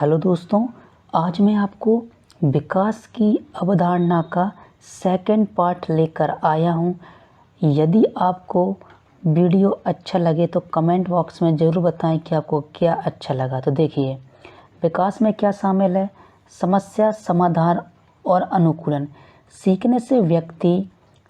Hello दोस्तों, आज मैं आपको विकास की अवधारणा का सेकंड पार्ट लेकर आया हूं। यदि आपको वीडियो अच्छा लगे तो कमेंट बॉक्स में ज़रूर बताएं कि आपको क्या अच्छा लगा। तो देखिए, विकास में क्या शामिल है। समस्या समाधान और अनुकूलन। सीखने से व्यक्ति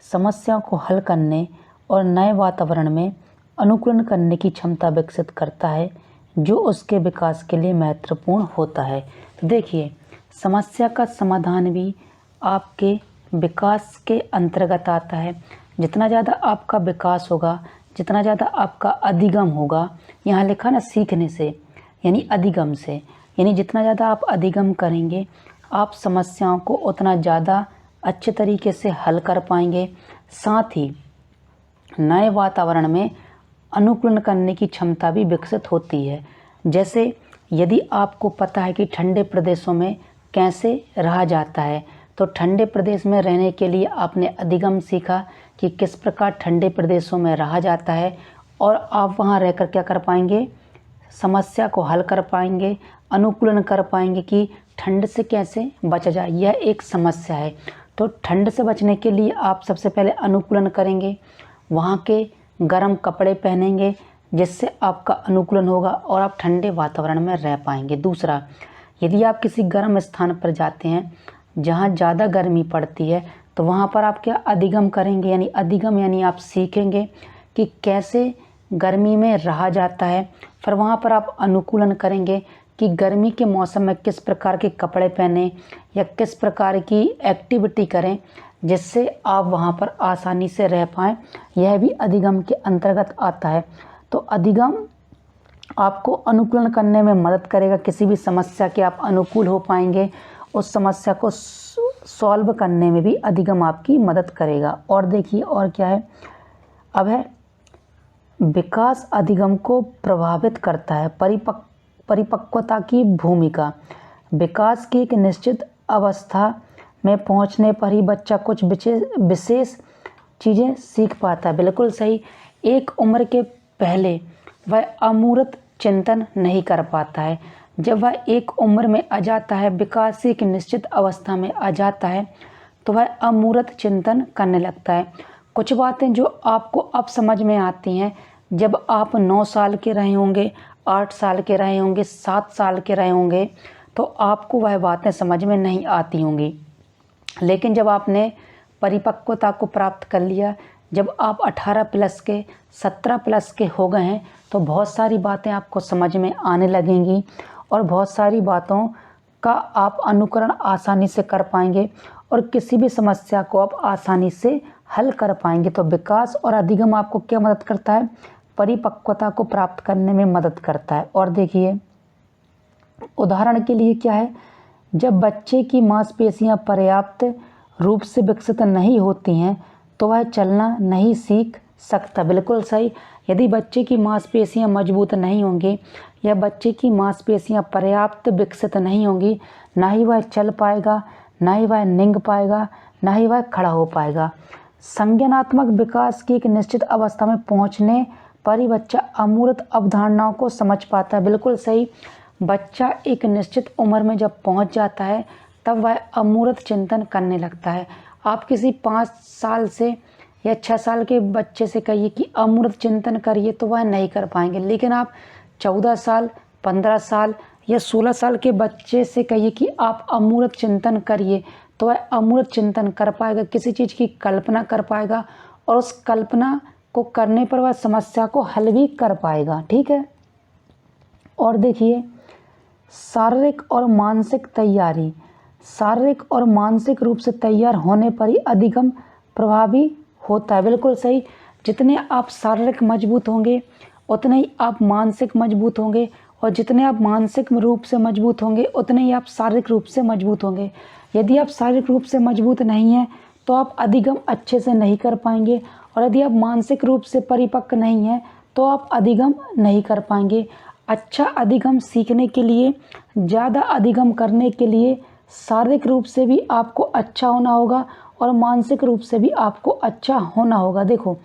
समस्याओं को हल करने और नए वातावरण में अनुकूलन करने की क्षमता विकसित करता है, जो उसके विकास के लिए महत्वपूर्ण होता है। तो देखिए, समस्या का समाधान भी आपके विकास के अंतर्गत आता है। जितना ज़्यादा आपका विकास होगा, जितना ज़्यादा आपका अधिगम होगा, यहाँ लिखा ना सीखने से यानी अधिगम से, यानी जितना ज़्यादा आप अधिगम करेंगे, आप समस्याओं को उतना ज़्यादा अच्छे तरीके से हल कर पाएंगे। साथ ही नए वातावरण में अनुकूलन करने की क्षमता भी विकसित होती है। जैसे यदि आपको पता है कि ठंडे प्रदेशों में कैसे रहा जाता है, तो ठंडे प्रदेश में रहने के लिए आपने अधिगम सीखा कि किस प्रकार ठंडे प्रदेशों में रहा जाता है, और आप वहाँ रहकर क्या कर पाएंगे, समस्या को हल कर पाएंगे, अनुकूलन कर पाएंगे कि ठंड से कैसे बचा जाए। यह एक समस्या है, तो ठंड से बचने के लिए आप सबसे पहले अनुकूलन करेंगे, वहाँ के गर्म कपड़े पहनेंगे, जिससे आपका अनुकूलन होगा और आप ठंडे वातावरण में रह पाएंगे। दूसरा, यदि आप किसी गर्म स्थान पर जाते हैं जहाँ ज़्यादा गर्मी पड़ती है, तो वहाँ पर आप क्या अधिगम करेंगे, यानी अधिगम यानी आप सीखेंगे कि कैसे गर्मी में रहा जाता है। फिर वहाँ पर आप अनुकूलन करेंगे कि गर्मी के मौसम में किस प्रकार के कपड़े पहने या किस प्रकार की एक्टिविटी करें, जिससे आप वहाँ पर आसानी से रह पाएँ। यह भी अधिगम के अंतर्गत आता है। तो अधिगम आपको अनुकूलन करने में मदद करेगा। किसी भी समस्या के आप अनुकूल हो पाएंगे, उस समस्या को सॉल्व करने में भी अधिगम आपकी मदद करेगा। और देखिए, और क्या है, अब है विकास अधिगम को प्रभावित करता है। परिपक्वता की भूमिका। विकास की एक निश्चित अवस्था में पहुंचने पर ही बच्चा कुछ विशेष चीज़ें सीख पाता है। बिल्कुल सही। एक उम्र के पहले वह अमूर्त चिंतन नहीं कर पाता है। जब वह एक उम्र में आ जाता है, विकास की एक निश्चित अवस्था में आ जाता है, तो वह अमूर्त चिंतन करने लगता है। कुछ बातें जो आपको अब समझ में आती हैं, जब आप 9 साल के रहे होंगे, 8 साल के रहे होंगे, 7 साल के रहे होंगे, तो आपको वह बातें समझ में नहीं आती होंगी। लेकिन जब आपने परिपक्वता को प्राप्त कर लिया, जब आप 18 प्लस के 17 प्लस के हो गए हैं, तो बहुत सारी बातें आपको समझ में आने लगेंगी और बहुत सारी बातों का आप अनुकरण आसानी से कर पाएंगे और किसी भी समस्या को आप आसानी से हल कर पाएंगे। तो विकास और अधिगम आपको क्या मदद करता है, परिपक्वता को प्राप्त करने में मदद करता है। और देखिए, उदाहरण के लिए क्या है, जब बच्चे की मांसपेशियां पर्याप्त रूप से विकसित नहीं होती हैं, तो वह चलना नहीं सीख सकता। बिल्कुल सही। यदि बच्चे की मांसपेशियां मजबूत नहीं होंगी या बच्चे की मांसपेशियां पर्याप्त विकसित नहीं होंगी, ना ही वह चल पाएगा, ना ही वह निंग पाएगा, ना ही वह खड़ा हो पाएगा। संज्ञानात्मक विकास की एक निश्चित अवस्था में पहुंचने पर ही बच्चा अमूर्त अवधारणाओं को समझ पाता है। बिल्कुल सही। बच्चा एक निश्चित उम्र में जब पहुंच जाता है, तब वह अमूर्त चिंतन करने लगता है। आप किसी 5 साल से या 6 साल के बच्चे से कहिए कि अमूर्त चिंतन करिए, तो वह नहीं कर पाएंगे। लेकिन आप 14 साल, 15 साल या 16 साल के बच्चे से कहिए कि आप अमूर्त चिंतन करिए, तो वह अमूर्त चिंतन कर पाएगा, किसी चीज़ की कल्पना कर पाएगा, और उस कल्पना को करने पर वह समस्या को हल भी कर पाएगा। ठीक है। और देखिए, शारीरिक और मानसिक तैयारी। शारीरिक और मानसिक रूप से तैयार होने पर ही अधिगम प्रभावी होता है। बिल्कुल सही। जितने आप शारीरिक मजबूत होंगे, उतने ही आप मानसिक मजबूत होंगे, और जितने आप मानसिक रूप से मजबूत होंगे, उतने ही आप शारीरिक रूप से मजबूत होंगे। यदि आप शारीरिक रूप से मजबूत नहीं हैं, तो आप अधिगम अच्छे से नहीं कर पाएंगे, और यदि आप मानसिक रूप से परिपक्व नहीं हैं, तो आप अधिगम नहीं कर पाएंगे। अच्छा अधिगम सीखने के लिए, ज़्यादा अधिगम करने के लिए शारीरिक रूप से भी आपको अच्छा होना होगा और मानसिक रूप से भी आपको अच्छा होना होगा। देखो,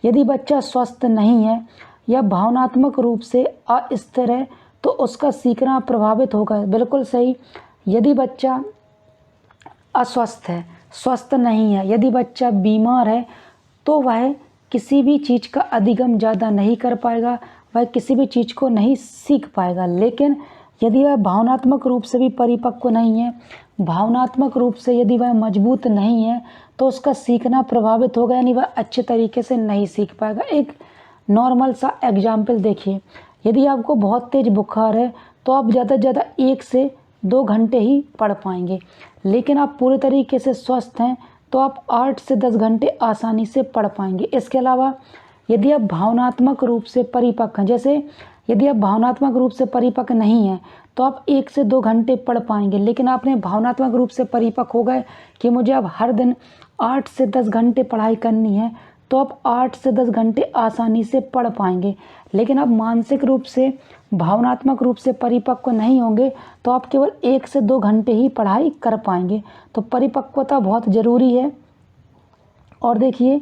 यदि बच्चा स्वस्थ नहीं है या भावनात्मक रूप से अस्थिर है, तो उसका सीखना प्रभावित होगा। बिल्कुल सही। यदि बच्चा अस्वस्थ है, स्वस्थ नहीं है, यदि बच्चा बीमार है, तो वह किसी भी चीज़ का अधिगम ज़्यादा नहीं कर पाएगा, वह किसी भी चीज़ को नहीं सीख पाएगा। लेकिन यदि वह भावनात्मक रूप से भी परिपक्व नहीं है, भावनात्मक रूप से यदि वह मजबूत नहीं है, तो उसका सीखना प्रभावित होगा, यानी वह अच्छे तरीके से नहीं सीख पाएगा। एक नॉर्मल सा एग्जाम्पल देखिए, यदि आपको बहुत तेज़ बुखार है तो आप ज़्यादा से ज़्यादा 1 से 2 घंटे ही पढ़ पाएंगे, लेकिन आप पूरे तरीके से स्वस्थ हैं तो आप 8 से 10 घंटे आसानी से पढ़ पाएंगे। इसके अलावा यदि आप भावनात्मक रूप से परिपक्व हैं, जैसे यदि आप भावनात्मक रूप से परिपक्व नहीं हैं तो आप 1 से 2 घंटे पढ़ पाएंगे, लेकिन आपने भावनात्मक रूप से परिपक्व हो गए कि मुझे अब हर दिन 8 से 10 घंटे पढ़ाई करनी है, तो आप 8 से 10 घंटे आसानी से पढ़ पाएंगे। लेकिन आप मानसिक रूप से, भावनात्मक रूप से परिपक्व नहीं होंगे तो आप केवल 1 से 2 घंटे ही पढ़ाई कर पाएंगे। तो परिपक्वता बहुत ज़रूरी है। और देखिए,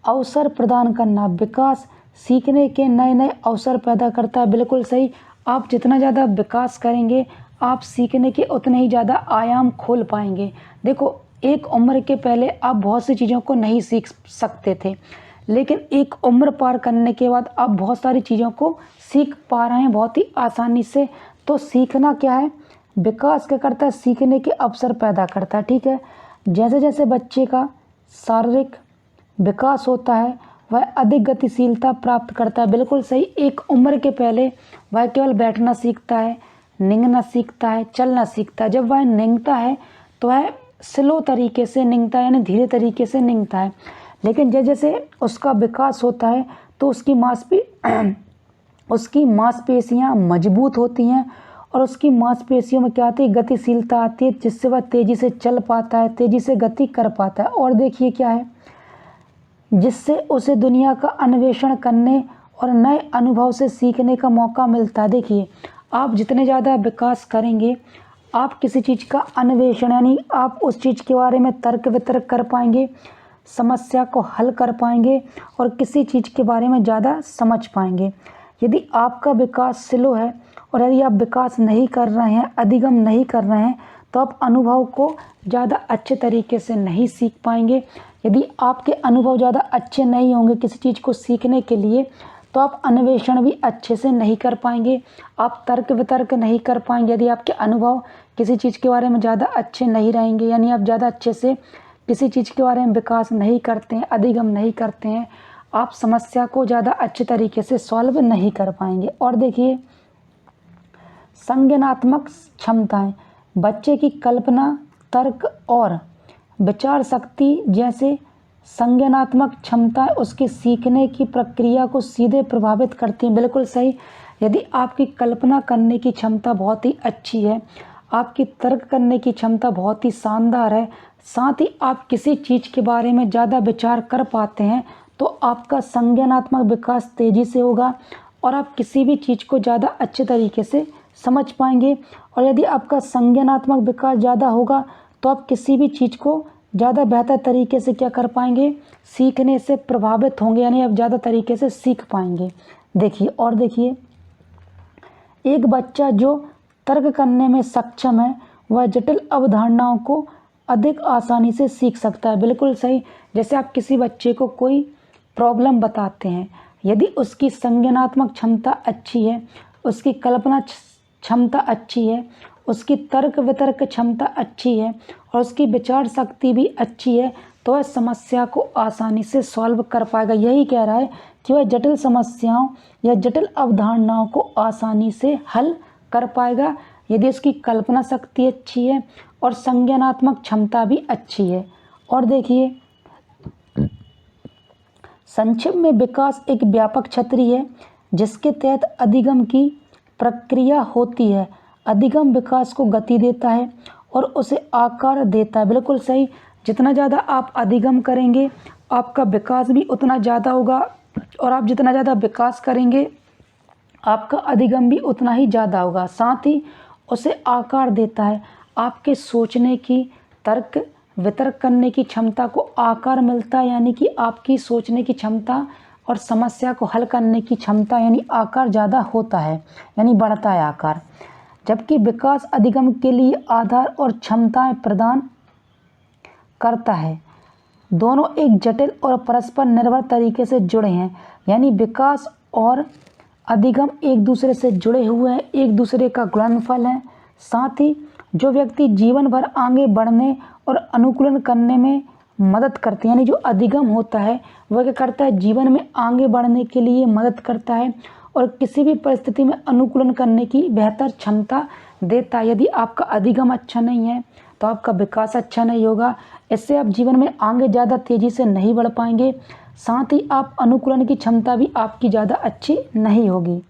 अवसर प्रदान करना, विकास सीखने के नए नए अवसर पैदा करता है। बिल्कुल सही। आप जितना ज़्यादा विकास करेंगे, आप सीखने के उतने ही ज़्यादा आयाम खोल पाएंगे। देखो, एक उम्र के पहले आप बहुत सी चीज़ों को नहीं सीख सकते थे, लेकिन एक उम्र पार करने के बाद आप बहुत सारी चीज़ों को सीख पा रहे हैं बहुत ही आसानी से। तो सीखना क्या है? विकास क्या करता है? सीखने के अवसर पैदा करता है। ठीक है। जैसे जैसे बच्चे का शारीरिक विकास होता है, वह अधिक गतिशीलता प्राप्त करता है। बिल्कुल सही। एक उम्र के पहले वह केवल बैठना सीखता है, निंगना सीखता है, चलना सीखता है। जब वह निंगता है तो वह स्लो तरीके से निंगता है, यानी धीरे तरीके से निंगता है। लेकिन जैसे जैसे उसका विकास होता है तो उसकी मांसपेशियाँ मजबूत होती हैं, और उसकी मांसपेशियों में क्या आती है? गतिशीलता आती है, जिससे वह तेज़ी से चल पाता है, तेज़ी से गति कर पाता है। और देखिए क्या है, जिससे उसे दुनिया का अन्वेषण करने और नए अनुभव से सीखने का मौका मिलता है। देखिए, आप जितने ज़्यादा विकास करेंगे, आप किसी चीज़ का अन्वेषण, यानी आप उस चीज़ के बारे में तर्क वितर्क कर पाएंगे, समस्या को हल कर पाएंगे और किसी चीज़ के बारे में ज़्यादा समझ पाएंगे। यदि आपका विकास स्लो है और यदि आप विकास नहीं कर रहे हैं, अधिगम नहीं कर रहे हैं, तो आप अनुभव को ज़्यादा अच्छे तरीके से नहीं सीख पाएंगे। यदि आपके अनुभव ज़्यादा अच्छे नहीं होंगे किसी चीज़ को सीखने के लिए, तो आप अन्वेषण भी अच्छे से नहीं कर पाएंगे, आप तर्क वितर्क नहीं कर पाएंगे। यदि आपके अनुभव किसी चीज़ के बारे में ज़्यादा अच्छे नहीं रहेंगे, यानी आप ज़्यादा अच्छे से किसी चीज़ के बारे में विकास नहीं करते हैं, अधिगम नहीं करते हैं, आप समस्या को ज़्यादा अच्छे तरीके से सॉल्व नहीं कर पाएंगे। और देखिए, संज्ञानात्मक क्षमताएं, बच्चे की कल्पना, तर्क और विचार शक्ति जैसे संज्ञानात्मक क्षमताएं उसके सीखने की प्रक्रिया को सीधे प्रभावित करती हैं। बिल्कुल सही। यदि आपकी कल्पना करने की क्षमता बहुत ही अच्छी है, आपकी तर्क करने की क्षमता बहुत ही शानदार है, साथ ही आप किसी चीज़ के बारे में ज़्यादा विचार कर पाते हैं, तो आपका संज्ञानात्मक विकास तेज़ी से होगा और आप किसी भी चीज़ को ज़्यादा अच्छे तरीके से समझ पाएंगे। और यदि आपका संज्ञानात्मक विकास ज़्यादा होगा तो आप किसी भी चीज़ को ज़्यादा बेहतर तरीके से क्या कर पाएंगे? सीखने से प्रभावित होंगे, यानी आप ज़्यादा तरीके से सीख पाएंगे। देखिए, और देखिए, एक बच्चा जो तर्क करने में सक्षम है, वह जटिल अवधारणाओं को अधिक आसानी से सीख सकता है। बिल्कुल सही। जैसे आप किसी बच्चे को कोई प्रॉब्लम बताते हैं, यदि उसकी संज्ञानात्मक क्षमता अच्छी है, उसकी कल्पना क्षमता अच्छी है, उसकी तर्क वितर्क क्षमता अच्छी है और उसकी विचार शक्ति भी अच्छी है, तो वह समस्या को आसानी से सॉल्व कर पाएगा। यही कह रहा है कि वह जटिल समस्याओं या जटिल अवधारणाओं को आसानी से हल कर पाएगा, यदि उसकी कल्पना शक्ति अच्छी है और संज्ञानात्मक क्षमता भी अच्छी है। और देखिए, संक्षेप में विकास एक व्यापक छतरी है जिसके तहत अधिगम की प्रक्रिया होती है। अधिगम विकास को गति देता है और उसे आकार देता है। बिल्कुल सही। जितना ज़्यादा आप अधिगम करेंगे, आपका विकास भी उतना ज़्यादा होगा, और आप जितना ज़्यादा विकास करेंगे, आपका अधिगम भी उतना ही ज़्यादा होगा। साथ ही उसे आकार देता है, आपके सोचने की, तर्क वितर्क करने की क्षमता को आकार मिलता है, यानी कि आपकी सोचने की क्षमता और समस्या को हल करने की क्षमता यानी आकार ज़्यादा होता है, यानी बढ़ता है आकार। जबकि विकास अधिगम के लिए आधार और क्षमताएं प्रदान करता है। दोनों एक जटिल और परस्पर निर्भर तरीके से जुड़े हैं, यानी विकास और अधिगम एक दूसरे से जुड़े हुए हैं, एक दूसरे का गुणनफल है। साथ ही जो व्यक्ति जीवन भर आगे बढ़ने और अनुकूलन करने में मदद करते हैं, यानी जो अधिगम होता है वह क्या करता है, जीवन में आगे बढ़ने के लिए मदद करता है और किसी भी परिस्थिति में अनुकूलन करने की बेहतर क्षमता देता है। यदि आपका अधिगम अच्छा नहीं है तो आपका विकास अच्छा नहीं होगा, इससे आप जीवन में आगे ज़्यादा तेज़ी से नहीं बढ़ पाएंगे। साथ ही आप अनुकूलन की क्षमता भी आपकी ज़्यादा अच्छी नहीं होगी।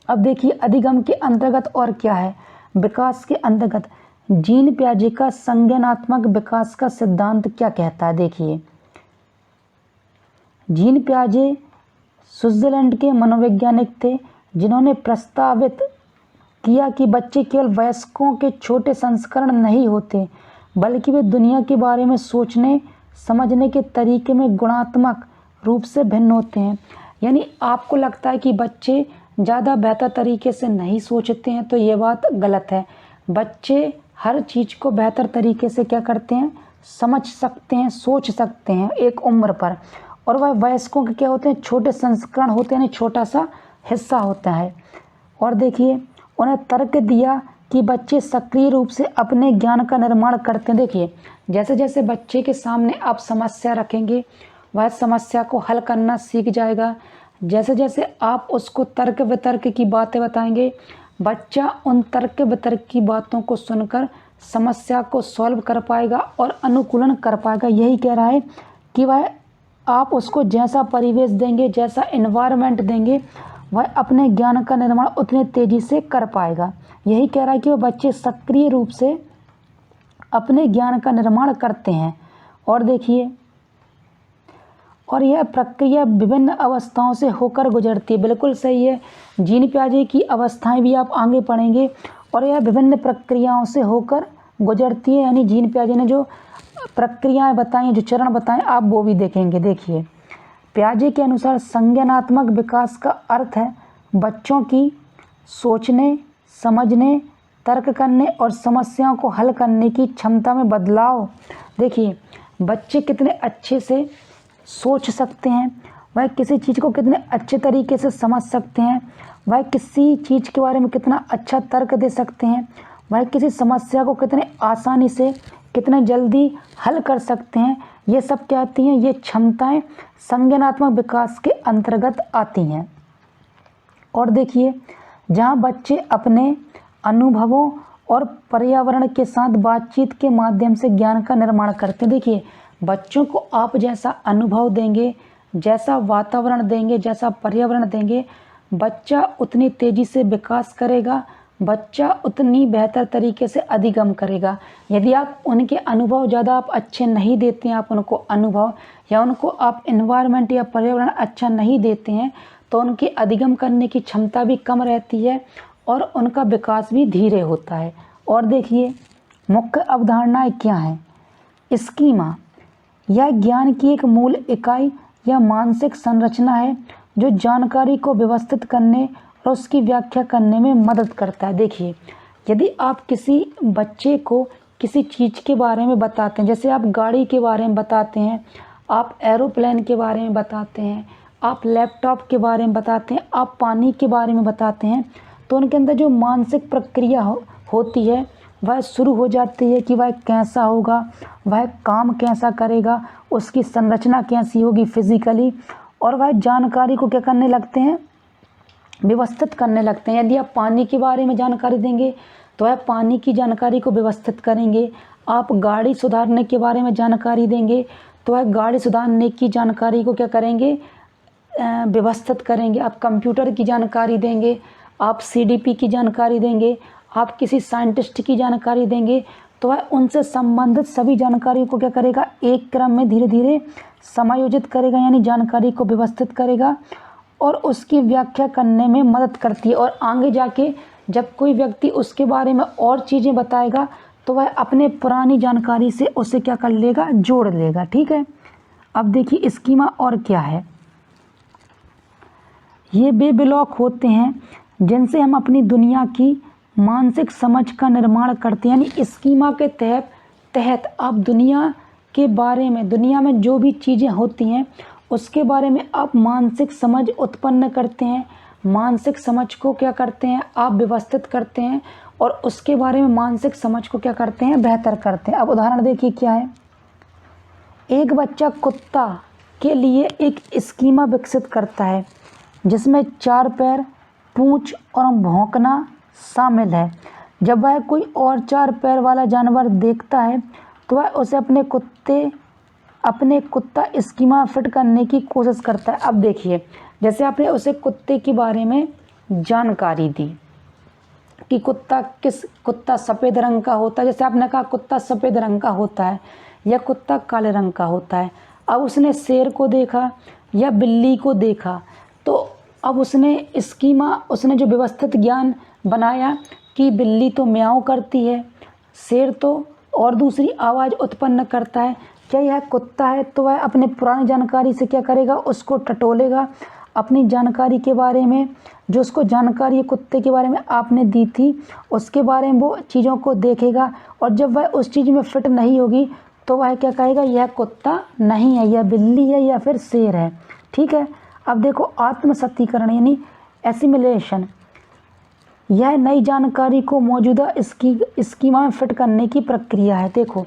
अब देखिए अधिगम के अंतर्गत और क्या है। विकास के अंतर्गत जीन पियाजे का संज्ञानात्मक विकास का सिद्धांत क्या कहता है। देखिए जीन पियाजे स्विट्जरलैंड के मनोवैज्ञानिक थे, जिन्होंने प्रस्तावित किया कि बच्चे केवल वयस्कों के छोटे संस्करण नहीं होते, बल्कि वे दुनिया के बारे में सोचने समझने के तरीके में गुणात्मक रूप से भिन्न होते हैं। यानी आपको लगता है कि बच्चे ज़्यादा बेहतर तरीके से नहीं सोचते हैं, तो ये बात गलत है। बच्चे हर चीज़ को बेहतर तरीके से क्या करते हैं, समझ सकते हैं, सोच सकते हैं एक उम्र पर। और वह वयस्कों के क्या होते हैं, छोटे संस्करण होते हैं, यानी छोटा सा हिस्सा होता है। और देखिए उन्हें तर्क दिया कि बच्चे सक्रिय रूप से अपने ज्ञान का निर्माण करते हैं। देखिए जैसे जैसे बच्चे के सामने आप समस्या रखेंगे वह समस्या को हल करना सीख जाएगा। जैसे जैसे आप उसको तर्क वितर्क की बातें बताएंगे, बच्चा उन तर्क वितर्क की बातों को सुनकर समस्या को सॉल्व कर पाएगा और अनुकूलन कर पाएगा। यही कह रहा है कि वह आप उसको जैसा परिवेश देंगे, जैसा एनवायरनमेंट देंगे, वह अपने ज्ञान का निर्माण उतनी तेज़ी से कर पाएगा। यही कह रहा है कि वह बच्चे सक्रिय रूप से अपने ज्ञान का निर्माण करते हैं। और देखिए और यह प्रक्रिया विभिन्न अवस्थाओं से होकर गुजरती है। बिल्कुल सही है, जीन पियाजे की अवस्थाएं भी आप आगे पढ़ेंगे और यह विभिन्न प्रक्रियाओं से होकर गुजरती है। यानी जीन पियाजे ने जो प्रक्रियाएं बताई, जो चरण बताएं, आप वो भी देखेंगे। देखिए पियाजे के अनुसार संज्ञानात्मक विकास का अर्थ है बच्चों की सोचने समझने तर्क करने और समस्याओं को हल करने की क्षमता में बदलाव। देखिए बच्चे कितने अच्छे से सोच सकते हैं, वह किसी चीज़ को कितने अच्छे तरीके से समझ सकते हैं, वह किसी चीज़ के बारे में कितना अच्छा तर्क दे सकते हैं, वह किसी समस्या को कितने आसानी से कितने जल्दी हल कर सकते हैं। ये सब क्या आती हैं, ये क्षमताएं संज्ञानात्मक विकास के अंतर्गत आती हैं। और देखिए जहाँ बच्चे अपने अनुभवों और पर्यावरण के साथ बातचीत के माध्यम से ज्ञान का निर्माण करते हैं। देखिए बच्चों को आप जैसा अनुभव देंगे, जैसा वातावरण देंगे, जैसा पर्यावरण देंगे, बच्चा उतनी तेज़ी से विकास करेगा, बच्चा उतनी बेहतर तरीके से अधिगम करेगा। यदि आप उनके अनुभव ज़्यादा आप अच्छे नहीं देते हैं, आप उनको अनुभव या उनको आप एनवायरनमेंट या पर्यावरण अच्छा नहीं देते हैं, तो उनकी अधिगम करने की क्षमता भी कम रहती है और उनका विकास भी धीरे होता है। और देखिए मुख्य अवधारणाएं क्या हैं। स्कीमा यह ज्ञान की एक मूल इकाई या मानसिक संरचना है जो जानकारी को व्यवस्थित करने और उसकी व्याख्या करने में मदद करता है। देखिए यदि आप किसी बच्चे को किसी चीज़ के बारे में बताते हैं, जैसे आप गाड़ी के बारे में बताते हैं, आप एरोप्लेन के बारे में बताते हैं, आप लैपटॉप के बारे में बताते हैं, आप पानी के बारे में बताते हैं, तो उनके अंदर जो मानसिक प्रक्रिया होती है वह शुरू हो जाती है कि वह कैसा होगा, वह काम कैसा करेगा, उसकी संरचना कैसी होगी फिजिकली, और वह जानकारी को क्या करने लगते हैं, व्यवस्थित करने लगते हैं। यदि आप पानी के बारे में जानकारी देंगे तो वह पानी की जानकारी को व्यवस्थित करेंगे। आप गाड़ी सुधारने के बारे में जानकारी देंगे तो वह गाड़ी सुधारने की जानकारी को क्या करेंगे, व्यवस्थित करेंगे। आप कंप्यूटर की जानकारी देंगे, आप सीडीपी की जानकारी देंगे, आप किसी साइंटिस्ट की जानकारी देंगे, तो वह उनसे संबंधित सभी जानकारी को क्या करेगा, एक क्रम में धीरे धीरे समायोजित करेगा, यानी जानकारी को व्यवस्थित करेगा और उसकी व्याख्या करने में मदद करती है। और आगे जाके जब कोई व्यक्ति उसके बारे में और चीज़ें बताएगा तो वह अपने पुरानी जानकारी से उसे क्या कर लेगा, जोड़ लेगा। ठीक है। अब देखिए स्कीमा और क्या है। ये वे ब्लॉक होते हैं जिनसे हम अपनी दुनिया की मानसिक समझ का निर्माण करते हैं। यानी स्कीमा के तहत आप दुनिया के बारे में, दुनिया में जो भी चीज़ें होती हैं उसके बारे में आप मानसिक समझ उत्पन्न करते हैं। मानसिक समझ को क्या करते हैं, आप व्यवस्थित करते हैं और उसके बारे में मानसिक समझ को क्या करते हैं, बेहतर करते हैं। अब उदाहरण देखिए क्या है। एक बच्चा कुत्ता के लिए एक स्कीमा विकसित करता है जिसमें 4 पैर, पूंछ और भौंकना शामिल है। जब वह कोई और 4 पैर वाला जानवर देखता है तो वह उसे अपने कुत्ता स्कीमा फिट करने की कोशिश करता है। अब देखिए, जैसे आपने उसे कुत्ते के बारे में जानकारी दी कि कुत्ता सफ़ेद रंग का होता है। जैसे आपने कहा कुत्ता सफ़ेद रंग का होता है या कुत्ता काले रंग का होता है। अब उसने शेर को देखा या बिल्ली को देखा तो अब उसने जो व्यवस्थित ज्ञान बनाया कि बिल्ली तो म्याऊं करती है, शेर तो और दूसरी आवाज़ उत्पन्न करता है, क्या यह कुत्ता है? तो वह अपने पुरानी जानकारी से क्या करेगा, उसको टटोलेगा। अपनी जानकारी के बारे में, जो उसको जानकारी कुत्ते के बारे में आपने दी थी, उसके बारे में वो चीज़ों को देखेगा और जब वह उस चीज़ में फिट नहीं होगी तो वह क्या कहेगा, यह कुत्ता नहीं है, यह बिल्ली है या फिर शेर है। ठीक है। अब देखो आत्मसत्तीकरण यानी एसिमिलेशन, यह नई जानकारी को मौजूदा स्कीमा में फिट करने की प्रक्रिया है। देखो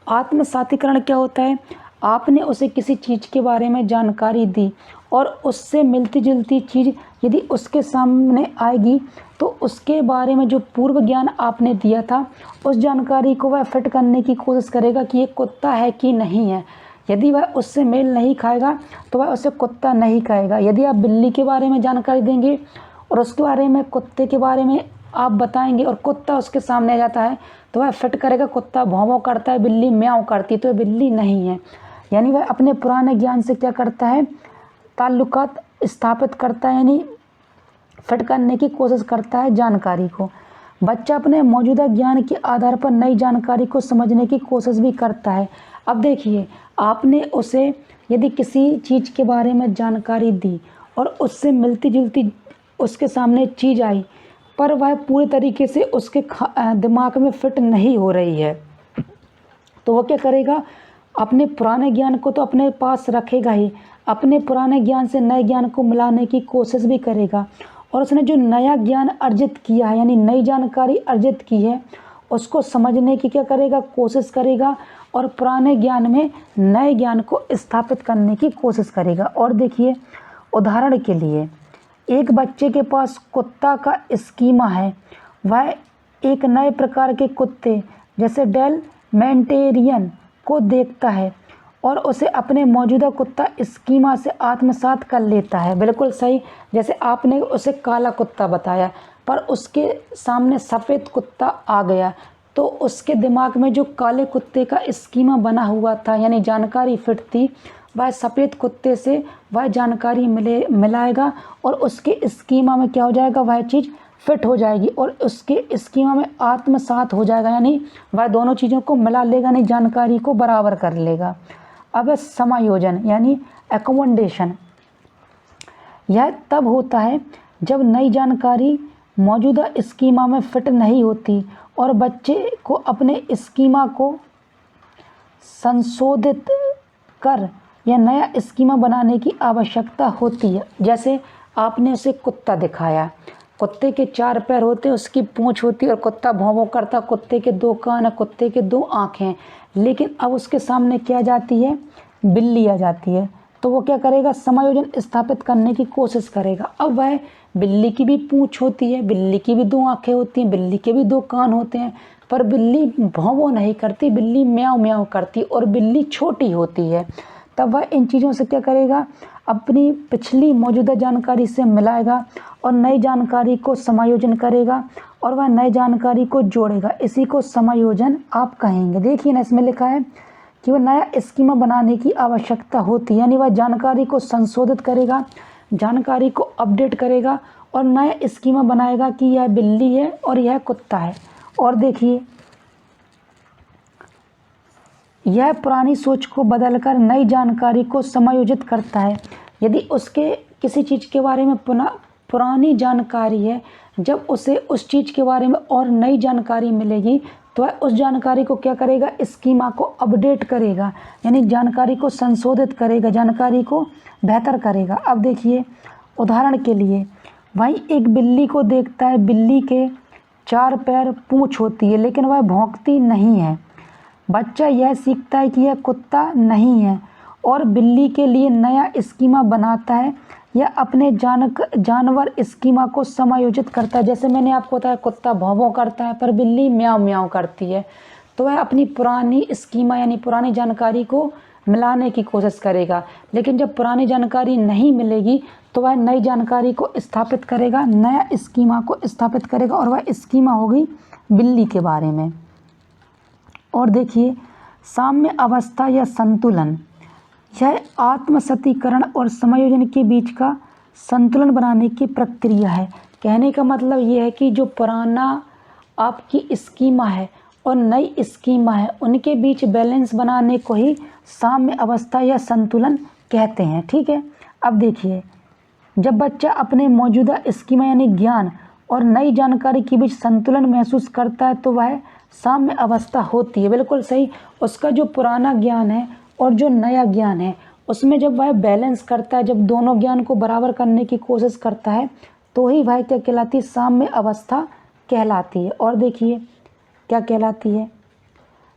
आत्मसातीकरण क्या होता है, आपने उसे किसी चीज़ के बारे में जानकारी दी और उससे मिलती जुलती चीज़ यदि उसके सामने आएगी तो उसके बारे में जो पूर्व ज्ञान आपने दिया था उस जानकारी को वह फिट करने की कोशिश करेगा कि ये कुत्ता है कि नहीं है। यदि वह उससे मेल नहीं खाएगा तो वह उसे कुत्ता नहीं कहेगा। यदि आप बिल्ली के बारे में जानकारी देंगे और उसके बारे में कुत्ते के बारे में आप बताएंगे और कुत्ता उसके सामने आ जाता है तो वह फिट करेगा, कुत्ता भौं भौं करता है, बिल्ली म्याऊं करती है, तो बिल्ली नहीं है। यानी वह अपने पुराने ज्ञान से क्या करता है, ताल्लुकात स्थापित करता है, यानी फिट करने की कोशिश करता है जानकारी को। बच्चा अपने मौजूदा ज्ञान के आधार पर नई जानकारी को समझने की कोशिश भी करता है। अब देखिए, आपने उसे यदि किसी चीज़ के बारे में जानकारी दी और उससे मिलती जुलती उसके सामने चीज़ आई पर वह पूरे तरीके से उसके दिमाग में फिट नहीं हो रही है तो वो क्या करेगा, अपने पुराने ज्ञान को तो अपने पास रखेगा ही, अपने पुराने ज्ञान से नए ज्ञान को मिलाने की कोशिश भी करेगा और उसने जो नया ज्ञान अर्जित किया है यानी नई जानकारी अर्जित की है उसको समझने की क्या करेगा, कोशिश करेगा और पुराने ज्ञान में नए ज्ञान को स्थापित करने की कोशिश करेगा। और देखिए उदाहरण के लिए, एक बच्चे के पास कुत्ता का स्कीमा है, वह एक नए प्रकार के कुत्ते जैसे डैलमेंटेरियन को देखता है और उसे अपने मौजूदा कुत्ता स्कीमा से आत्मसात कर लेता है। बिल्कुल सही, जैसे आपने उसे काला कुत्ता बताया पर उसके सामने सफ़ेद कुत्ता आ गया तो उसके दिमाग में जो काले कुत्ते का स्कीमा बना हुआ था यानी जानकारी फिट थी, वह सफ़ेद कुत्ते से वह जानकारी मिलाएगा और उसके स्कीमा में क्या हो जाएगा, वह चीज़ फिट हो जाएगी और उसके स्कीमा में आत्मसात हो जाएगा, यानी वह दोनों चीज़ों को मिला लेगा, यानी जानकारी को बराबर कर लेगा। अब समायोजन यानी एकोमोडेशन, यह तब होता है जब नई जानकारी मौजूदा स्कीमा में फिट नहीं होती और बच्चे को अपने स्कीमा को संशोधित कर या नया स्कीमा बनाने की आवश्यकता होती है। जैसे आपने उसे कुत्ता दिखाया, कुत्ते के 4 पैर होते, उसकी पूंछ होती और कुत्ता भौं भौं करता, कुत्ते के 2 कान है, कुत्ते के 2 आँखें, लेकिन अब उसके सामने क्या जाती है, बिल्ली आ जाती है तो वो क्या करेगा, समायोजन स्थापित करने की कोशिश करेगा। अब वह बिल्ली की भी पूंछ होती है, बिल्ली की भी 2 आँखें होती हैं, बिल्ली के भी 2 कान होते हैं पर बिल्ली भौं भौं नहीं करती, बिल्ली म्याऊं म्याऊं करती और बिल्ली छोटी होती है। तब वह इन चीज़ों से क्या करेगा, अपनी पिछली मौजूदा जानकारी से मिलाएगा और नई जानकारी को समायोजन करेगा और वह नई जानकारी को जोड़ेगा। इसी को समायोजन आप कहेंगे। देखिए ना, इसमें लिखा है कि वह नया स्कीमा बनाने की आवश्यकता होती है, यानी वह जानकारी को संशोधित करेगा, जानकारी को अपडेट करेगा और नया स्कीमा बनाएगा कि यह बिल्ली है और यह कुत्ता है। और देखिए, यह पुरानी सोच को बदलकर नई जानकारी को समायोजित करता है। यदि उसके किसी चीज़ के बारे में पुरानी जानकारी है, जब उसे उस चीज़ के बारे में और नई जानकारी मिलेगी तो वह उस जानकारी को क्या करेगा, स्कीमा को अपडेट करेगा, यानी जानकारी को संशोधित करेगा, जानकारी को बेहतर करेगा। अब देखिए उदाहरण के लिए भाई एक बिल्ली को देखता है, बिल्ली के 4 पैर पूँछ होती है लेकिन वह भौंकती नहीं है। बच्चा यह सीखता है कि यह कुत्ता नहीं है और बिल्ली के लिए नया स्कीमा बनाता है या अपने जानवर स्कीमा को समायोजित करता है। जैसे मैंने आपको बताया कुत्ता भौं भौं करता है पर बिल्ली म्याऊं म्याऊं करती है, तो वह अपनी पुरानी स्कीमा यानी पुरानी जानकारी को मिलाने की कोशिश करेगा। लेकिन जब पुरानी जानकारी नहीं मिलेगी तो वह नई जानकारी को स्थापित करेगा, नया स्कीमा को स्थापित करेगा और वह स्कीमा होगी बिल्ली के बारे में। और देखिए साम्य अवस्था या संतुलन, यह आत्मसतीकरण और समायोजन के बीच का संतुलन बनाने की प्रक्रिया है। कहने का मतलब ये है कि जो पुराना आपकी स्कीमा है और नई स्कीमा है उनके बीच बैलेंस बनाने को ही साम्य अवस्था या संतुलन कहते हैं। ठीक है, अब देखिए जब बच्चा अपने मौजूदा स्कीमा यानी ज्ञान और नई जानकारी के बीच संतुलन महसूस करता है तो वह साम्य अवस्था होती है। बिल्कुल सही, उसका जो पुराना ज्ञान है और जो नया ज्ञान है उसमें जब वह बैलेंस करता है, जब दोनों ज्ञान को बराबर करने की कोशिश करता है तो ही वह क्या कहलाती है, साम्य अवस्था कहलाती है। और देखिए क्या कहलाती है,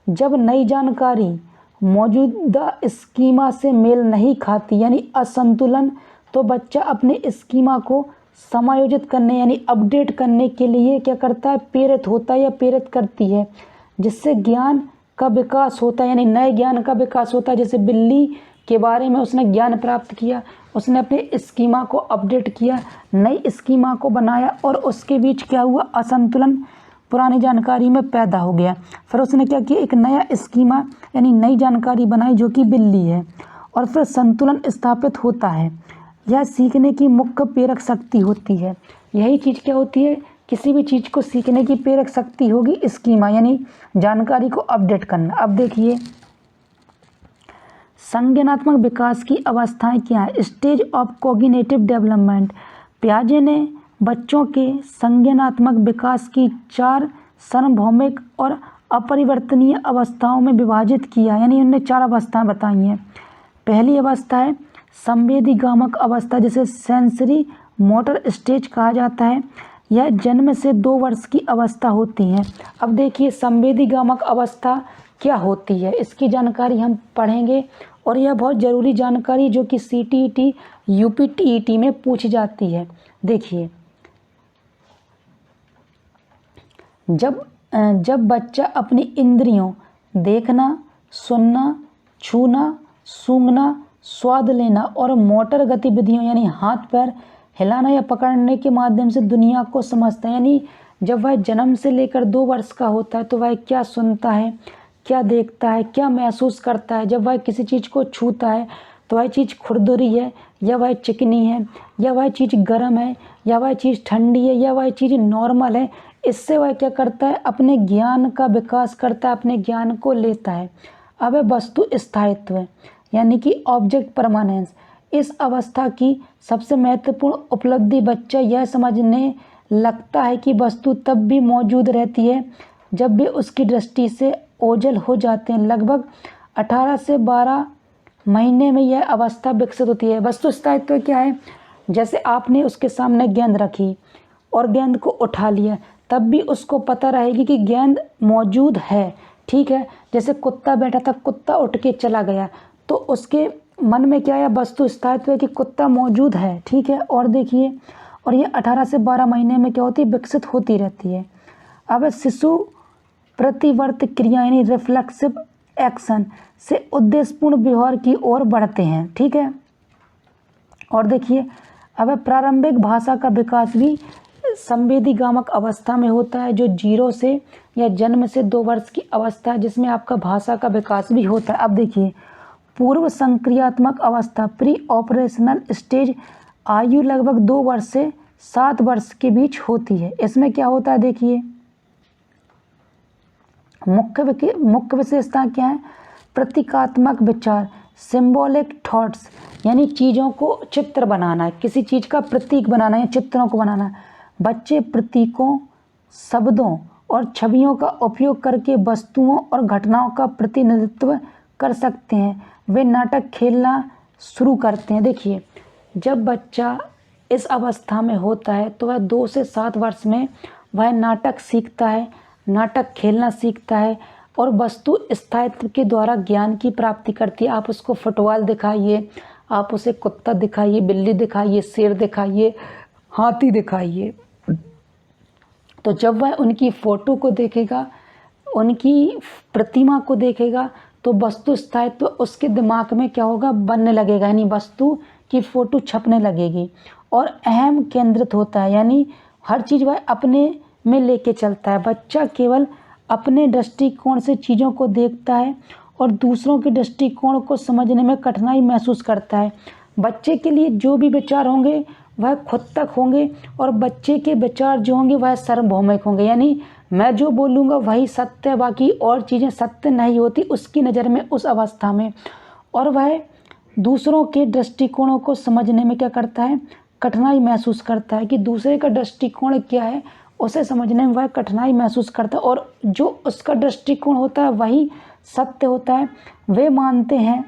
जब नई जानकारी मौजूदा स्कीमा से मेल नहीं खाती यानी असंतुलन, तो बच्चा अपने स्कीमा को समायोजित करने यानी अपडेट करने के लिए क्या करता है, प्रेरित होता है या प्रेरित करती है, जिससे ज्ञान का विकास होता है यानी नए ज्ञान का विकास होता है। जैसे बिल्ली के बारे में उसने ज्ञान प्राप्त किया, उसने अपने स्कीमा को अपडेट किया, नई स्कीमा को बनाया और उसके बीच क्या हुआ, असंतुलन पुरानी जानकारी में पैदा हो गया। फिर उसने क्या किया, एक नया स्कीमा यानी नई जानकारी बनाई जो कि बिल्ली है और फिर संतुलन स्थापित होता है। यह सीखने की मुख्य प्रेरक शक्ति होती है। यही चीज़ क्या होती है, किसी भी चीज़ को सीखने की प्रेरक शक्ति होगी स्कीमा यानी जानकारी को अपडेट करना। अब देखिए संज्ञानात्मक विकास की अवस्थाएं क्या है, स्टेज ऑफ कॉग्निटिव डेवलपमेंट। पियाजे ने बच्चों के संज्ञानात्मक विकास की 4 सार्वभौमिक और अपरिवर्तनीय अवस्थाओं में विभाजित किया, यानी उन्होंने 4 अवस्थाएं बताई हैं। पहली अवस्था है संवेदीगामक अवस्था, जिसे सेंसरी मोटर स्टेज कहा जाता है। यह जन्म से 2 वर्ष की अवस्था होती है। अब देखिए संवेदीगामक अवस्था क्या होती है, इसकी जानकारी हम पढ़ेंगे और यह बहुत ज़रूरी जानकारी जो कि CTET UPTET में पूछी जाती है। देखिए जब बच्चा अपनी इंद्रियों देखना, सुनना, छूना, सूंघना, स्वाद लेना और मोटर गतिविधियों यानी हाथ पैर हिलाना या पकड़ने के माध्यम से दुनिया को समझता है, यानी जब वह जन्म से लेकर 2 वर्ष का होता है तो वह क्या सुनता है, क्या देखता है, क्या महसूस करता है। जब वह किसी चीज़ को छूता है तो वह चीज़ खुरदुरी है या वह चिकनी है या वह चीज़ गर्म है या वह चीज़ ठंडी है या वह चीज़ नॉर्मल है, इससे वह क्या करता है, अपने ज्ञान का विकास करता है, अपने ज्ञान को लेता है। अब वस्तु स्थायित्व है यानी कि ऑब्जेक्ट परमानेंस। इस अवस्था की सबसे महत्वपूर्ण उपलब्धि बच्चा यह समझने लगता है कि वस्तु तब भी मौजूद रहती है जब भी उसकी दृष्टि से ओझल हो जाते हैं। लगभग 18 से 12 महीने में यह अवस्था विकसित होती है। वस्तु स्थायित्व क्या है, जैसे आपने उसके सामने गेंद रखी और गेंद को उठा लिया, तब भी उसको पता रहेगी कि गेंद मौजूद है। ठीक है, जैसे कुत्ता बैठा था, कुत्ता उठ के चला गया तो उसके मन में क्या है, वस्तु स्थायित्व है कि कुत्ता मौजूद है। ठीक है, और देखिए और ये 18 से 12 महीने में क्या होती है, विकसित होती रहती है। अब शिशु प्रतिवर्त क्रिया यानी रिफ्लेक्सिव एक्शन से उद्देश्यपूर्ण व्यवहार की ओर बढ़ते हैं। ठीक है, और देखिए अब प्रारंभिक भाषा का विकास भी संवेदीगामक अवस्था में होता है, जो 0 से या जन्म से 2 वर्ष की अवस्था है, जिसमें आपका भाषा का विकास भी होता है। अब देखिए पूर्व संक्रियात्मक अवस्था प्री ऑपरेशनल स्टेज आयु लगभग 2 वर्ष से 7 वर्ष के बीच होती है। इसमें क्या होता है, देखिए मुख्य विशेषता क्या है, प्रतीकात्मक विचार, सिंबॉलिक थॉट्स, यानी चीज़ों को चित्र बनाना है, किसी चीज़ का प्रतीक बनाना है, चित्रों को बनाना है। बच्चे प्रतीकों, शब्दों और छवियों का उपयोग करके वस्तुओं और घटनाओं का प्रतिनिधित्व कर सकते हैं। वे नाटक खेलना शुरू करते हैं। देखिए, जब बच्चा इस अवस्था में होता है तो वह 2 से 7 वर्ष में वह नाटक सीखता है, नाटक खेलना सीखता है और वस्तु स्थायित्व के द्वारा ज्ञान की प्राप्ति करती है। आप उसको फुटबॉल दिखाइए, आप उसे कुत्ता दिखाइए, बिल्ली दिखाइए, शेर दिखाइए, हाथी दिखाइए, तो जब वह उनकी फ़ोटो को देखेगा, उनकी प्रतिमा को देखेगा, तो वस्तु स्थायित्व उसके दिमाग में क्या होगा, बनने लगेगा, यानी वस्तु की फ़ोटो छपने लगेगी और अहम केंद्रित होता है, यानी हर चीज़ वह अपने में लेके चलता है। बच्चा केवल अपने दृष्टिकोण से चीज़ों को देखता है और दूसरों के दृष्टिकोण को समझने में कठिनाई महसूस करता है। बच्चे के लिए जो भी विचार होंगे वह खुद तक होंगे और बच्चे के विचार जो होंगे वह सार्वभौमिक होंगे, यानी मैं जो बोलूँगा वही सत्य है, बाकी और चीज़ें सत्य नहीं होती उसकी नज़र में उस अवस्था में। और वह दूसरों के दृष्टिकोणों को समझने में क्या करता है, कठिनाई महसूस करता है कि दूसरे का दृष्टिकोण क्या है, उसे समझने में वह कठिनाई महसूस करता है और जो उसका दृष्टिकोण होता है वही सत्य होता है। वे मानते हैं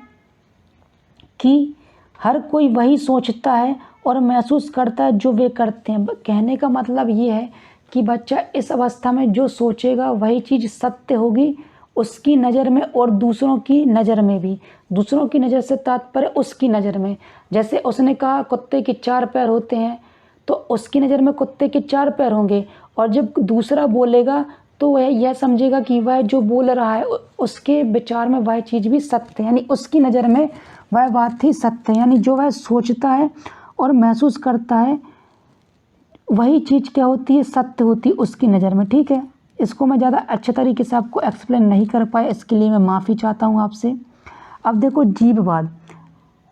कि हर कोई वही सोचता है और महसूस करता है जो वे करते हैं। कहने का मतलब ये है कि बच्चा इस अवस्था में जो सोचेगा वही चीज़ सत्य होगी उसकी नज़र में और दूसरों की नज़र में भी। दूसरों की नज़र से तात्पर्य उसकी नज़र में, जैसे उसने कहा कुत्ते के 4 पैर होते हैं तो उसकी नज़र में कुत्ते के 4 पैर होंगे और जब दूसरा बोलेगा तो वह यह समझेगा कि वह जो बोल रहा है उसके विचार में वह चीज़ भी सत्य है, यानी उसकी नज़र में वह बात ही सत्य है। यानी जो वह सोचता है और महसूस करता है वही चीज़ क्या होती है, सत्य होती है उसकी नज़र में। ठीक है, इसको मैं ज़्यादा अच्छे तरीके से आपको एक्सप्लेन नहीं कर पाया, इसके लिए मैं माफ़ी चाहता हूँ आपसे। अब देखो, जीववाद,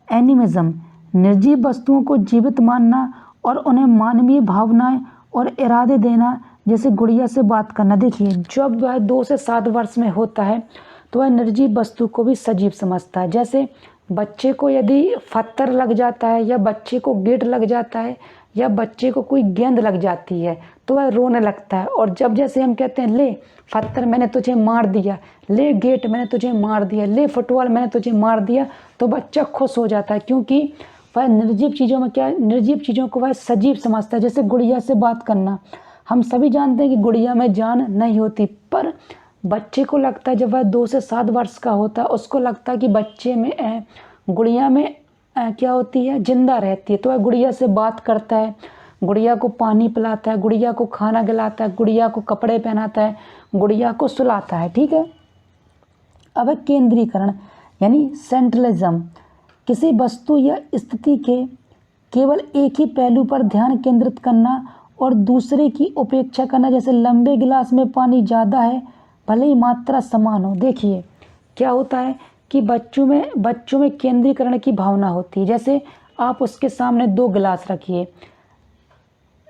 एनिमिज्म, निर्जीव वस्तुओं को जीवित मानना और उन्हें मानवीय भावनाएं और इरादे देना, जैसे गुड़िया से बात करना। देखिए, जब वह 2 से 7 वर्ष में होता है तो वह निर्जीव वस्तु को भी सजीव समझता है। जैसे बच्चे को यदि पत्थर लग जाता है या बच्चे को गेट लग जाता है या बच्चे को कोई गेंद लग जाती है तो वह रोने लगता है, और जब जैसे हम कहते हैं ले पत्थर मैंने तुझे मार दिया, ले गेट मैंने तुझे मार दिया, ले फुटबॉल मैंने तुझे मार दिया, तो बच्चा खुश हो जाता है क्योंकि वह निर्जीव चीज़ों में क्या है, निर्जीव चीज़ों को वह सजीव समझता है। जैसे गुड़िया से बात करना, हम सभी जानते हैं कि गुड़िया में जान नहीं होती, पर बच्चे को लगता है जब वह 2 से 7 वर्ष का होता है उसको लगता है कि बच्चे में गुड़िया में क्या होती है, जिंदा रहती है, तो वह गुड़िया से बात करता है, गुड़िया को पानी पिलाता है, गुड़िया को खाना खिलाता है, गुड़िया को कपड़े पहनाता है, गुड़िया को सुलाता है। ठीक है, अब केंद्रीकरण यानी सेंट्रलिज्म, किसी वस्तु या स्थिति के केवल एक ही पहलू पर ध्यान केंद्रित करना और दूसरे की उपेक्षा करना। जैसे लंबे गिलास में पानी ज़्यादा है भले ही मात्रा समान हो। देखिए क्या होता है कि बच्चों में केंद्रीकरण की भावना होती है। जैसे आप उसके सामने 2 गिलास रखिए,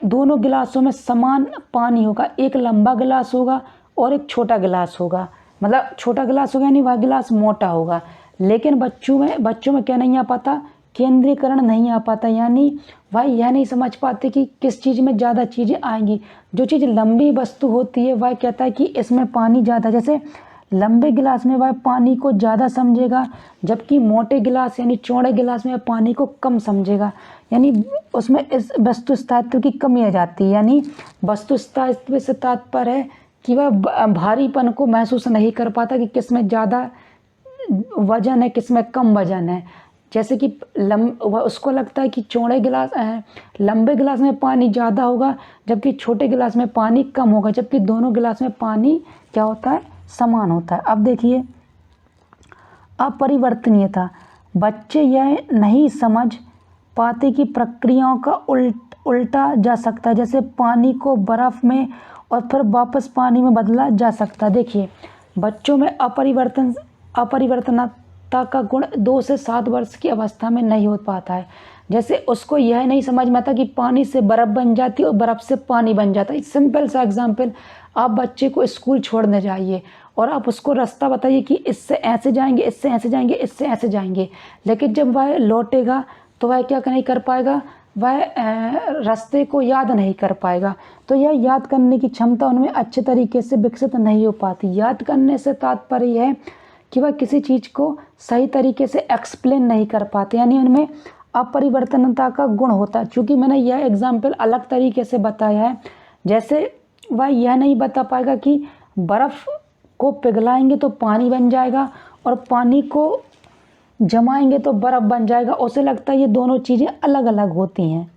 दोनों गिलासों में समान पानी होगा, एक लंबा गिलास होगा और एक छोटा गिलास होगा, मतलब छोटा गिलास होगा यानी वह गिलास मोटा होगा, लेकिन बच्चों में क्या नहीं आ पाता, केंद्रीकरण नहीं आ पाता, यानी वह यह नहीं समझ पाते कि किस चीज़ में ज़्यादा चीज़ें आएंगी। जो चीज़ लंबी वस्तु होती है वह कहता है कि इसमें पानी ज़्यादा, जैसे लंबे गिलास में वह पानी को ज़्यादा समझेगा जबकि मोटे गिलास यानी चौड़े गिलास में पानी को कम समझेगा, यानी उसमें इस वस्तु स्थायित्व की कमी आ जाती है। यानी वस्तु स्थायित्व से तात्पर्य है कि वह भारीपन को महसूस नहीं कर पाता कि किसमें ज़्यादा वजन है किसमें कम वजन है। जैसे कि उसको लगता है कि लंबे गिलास में पानी ज़्यादा होगा जबकि छोटे गिलास में पानी कम होगा, जबकि दोनों गिलास में पानी क्या होता है, समान होता है। अब देखिए अपरिवर्तनीयता, बच्चे यह नहीं समझ पाते कि प्रक्रियाओं का उल्टा जा सकता है, जैसे पानी को बर्फ़ में और फिर वापस पानी में बदला जा सकता है। देखिए बच्चों में अपरिवर्तनता का गुण 2 से 7 वर्ष की अवस्था में नहीं हो पाता है, जैसे उसको यह नहीं समझ में आता कि पानी से बर्फ़ बन जाती है और बर्फ़ से पानी बन जाता है। सिंपल सा एग्जांपल, आप बच्चे को स्कूल छोड़ने जाइए और आप उसको रास्ता बताइए कि इससे ऐसे जाएंगे, इससे ऐसे जाएंगे, इससे ऐसे जाएंगे, लेकिन जब वह लौटेगा तो वह क्या नहीं कर पाएगा, वह रास्ते को याद नहीं कर पाएगा। तो यह याद करने की क्षमता उनमें अच्छे तरीके से विकसित नहीं हो पाती। याद करने से तात्पर्य यह है कि वह किसी चीज़ को सही तरीके से एक्सप्लेन नहीं कर पाते, यानी उनमें अपरिवर्तनता का गुण होता है। चूँकि मैंने यह एग्जाम्पल अलग तरीके से बताया है, जैसे वह यह नहीं बता पाएगा कि बर्फ़ को पिघलाएंगे तो पानी बन जाएगा और पानी को जमाएंगे तो बर्फ़ बन जाएगा। उसे लगता है ये दोनों चीज़ें अलग अलग होती हैं।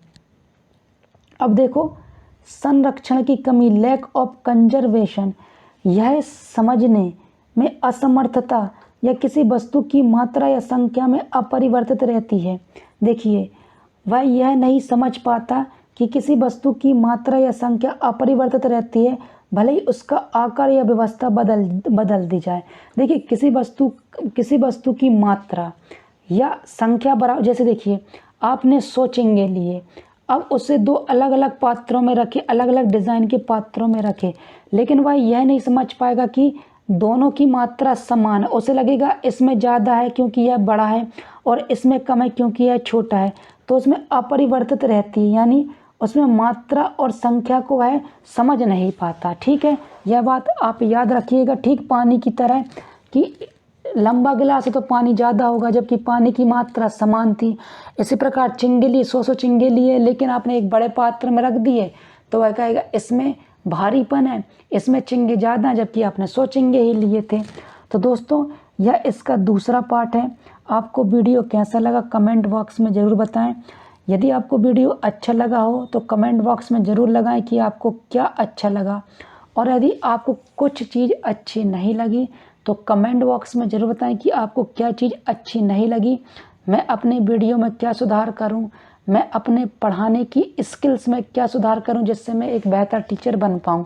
अब देखो, संरक्षण की कमी, लैक ऑफ कंजर्वेशन, यह समझने में असमर्थता या किसी वस्तु की मात्रा या संख्या में अपरिवर्तित रहती है। देखिए, वह यह नहीं समझ पाता कि किसी वस्तु की मात्रा या संख्या अपरिवर्तित रहती है, भले ही उसका आकार या व्यवस्था बदल दी जाए। देखिए, किसी वस्तु की मात्रा या संख्या बराबर, जैसे देखिए आपने 100 चिंगे लिए, अब उसे 2 अलग अलग पात्रों में रखे, अलग अलग डिज़ाइन के पात्रों में रखे, लेकिन वह यह नहीं समझ पाएगा कि दोनों की मात्रा समान है। उसे लगेगा इसमें ज़्यादा है क्योंकि यह बड़ा है और इसमें कम है क्योंकि यह छोटा है, तो उसमें अपरिवर्तित रहती है, यानी उसमें मात्रा और संख्या को वह समझ नहीं पाता। ठीक है, यह बात आप याद रखिएगा। ठीक पानी की तरह कि लंबा गिलास है तो पानी ज़्यादा होगा, जबकि पानी की मात्रा समान थी। इसी प्रकार चिंगे लिए, 100 चिंगे लिए, लेकिन आपने एक बड़े पात्र में रख दिए तो वह कहेगा इसमें भारीपन है, इसमें चिंगे ज़्यादा हैं, जबकि आपने 100 चिंगे ही लिए थे। तो दोस्तों, यह इसका दूसरा पार्ट है। आपको वीडियो कैसा लगा कमेंट बॉक्स में ज़रूर बताएं। यदि आपको वीडियो अच्छा लगा हो तो कमेंट बॉक्स में ज़रूर लगाएं कि आपको क्या अच्छा लगा, और यदि आपको कुछ चीज़ अच्छी नहीं लगी तो कमेंट बॉक्स में ज़रूर बताएं कि आपको क्या चीज़ अच्छी नहीं लगी। मैं अपने वीडियो में क्या सुधार करूं, मैं अपने पढ़ाने की स्किल्स में क्या सुधार करूं, जिससे मैं एक बेहतर टीचर बन पाऊं।